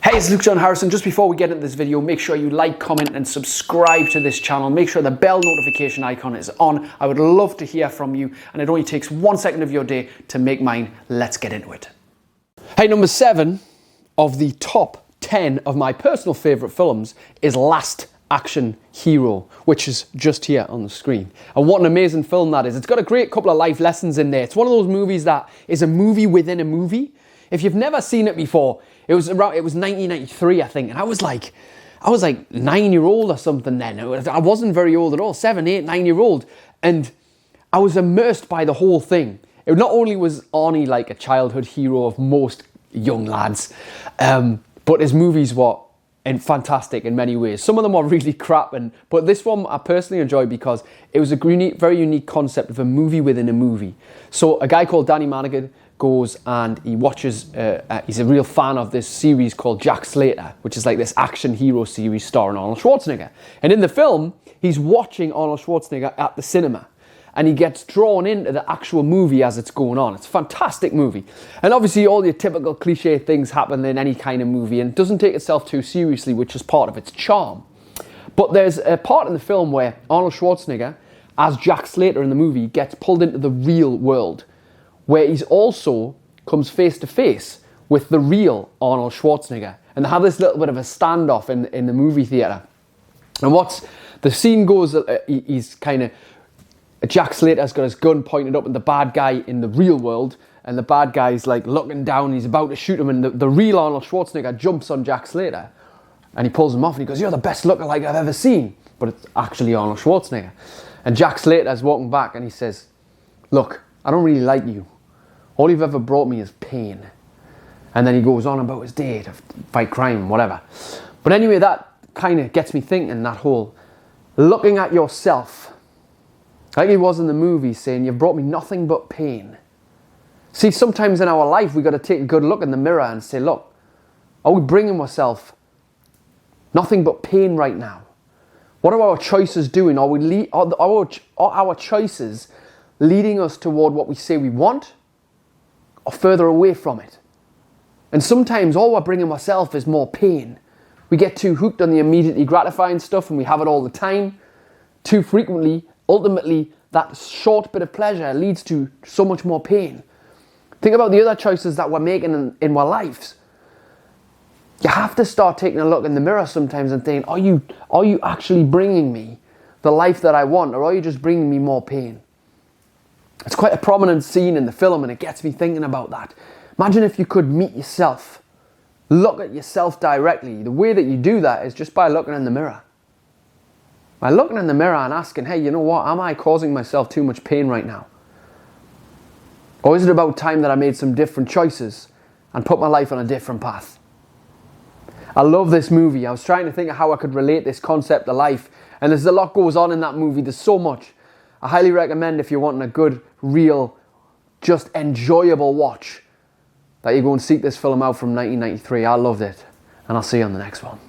Hey, it's Luke John Harrison. Just before we get into this video, make sure you like, comment and subscribe to this channel. Make sure the bell notification icon is on. I would love to hear from you, and it only takes 1 second of your day to make mine. Let's get into it. Hey, number 7 of the top 10 of my personal favourite films is Last Action Hero, which is just here on the screen. And what an amazing film that is. It's got a great couple of life lessons in there. It's one of those movies that is a movie within a movie. If you've never seen it before, it was 1993, I think, and I was like 9-year-old or something then. I wasn't very old at all, 7, 8, 9-year-old, and I was immersed by the whole thing. It not only was Arnie like a childhood hero of most young lads, but his movies were fantastic in many ways. Some of them are really crap, but this one I personally enjoyed because it was a very unique concept of a movie within a movie. So a guy called Danny Manigan goes and he watches, he's a real fan of this series called Jack Slater, which is like this action hero series starring Arnold Schwarzenegger. And in the film, he's watching Arnold Schwarzenegger at the cinema, and he gets drawn into the actual movie as it's going on. It's a fantastic movie. And obviously all your typical cliche things happen in any kind of movie, and it doesn't take itself too seriously, which is part of its charm. But there's a part in the film where Arnold Schwarzenegger, as Jack Slater in the movie, gets pulled into the real world, where he's also comes face to face with the real Arnold Schwarzenegger. And they have this little bit of a standoff in the movie theatre. And what's the scene goes, he's kind of, Jack Slater's got his gun pointed up at the bad guy in the real world, and the bad guy's like looking down, he's about to shoot him, and the real Arnold Schwarzenegger jumps on Jack Slater, and he pulls him off, and he goes, "You're the best lookalike I've ever seen." But it's actually Arnold Schwarzenegger. And Jack Slater's walking back, and he says, "Look, I don't really like you. All you've ever brought me is pain." And then he goes on about his day to fight crime, whatever. But anyway, that kind of gets me thinking, that whole looking at yourself, like he was in the movie, saying, "You've brought me nothing but pain." See, sometimes in our life, we've got to take a good look in the mirror and say, look, are we bringing ourselves nothing but pain right now? What are our choices doing? Are our choices leading us toward what we say we want, or further away from it? And sometimes all we're bringing ourselves is more pain. We get too hooked on the immediately gratifying stuff, and we have it all the time. Too frequently, ultimately, that short bit of pleasure leads to so much more pain. Think about the other choices that we're making in our lives. You have to start taking a look in the mirror sometimes and thinking, are you actually bringing me the life that I want, or are you just bringing me more pain? It's quite a prominent scene in the film, and it gets me thinking about that. Imagine if you could meet yourself, look at yourself directly. The way that you do that is just by looking in the mirror. By looking in the mirror and asking, hey, you know what? Am I causing myself too much pain right now? Or is it about time that I made some different choices and put my life on a different path? I love this movie. I was trying to think of how I could relate this concept to life, and there's a lot goes on in that movie. There's so much. I highly recommend, if you're wanting a good, real, just enjoyable watch, that you go and seek this film out from 1993. I loved it, and I'll see you on the next one.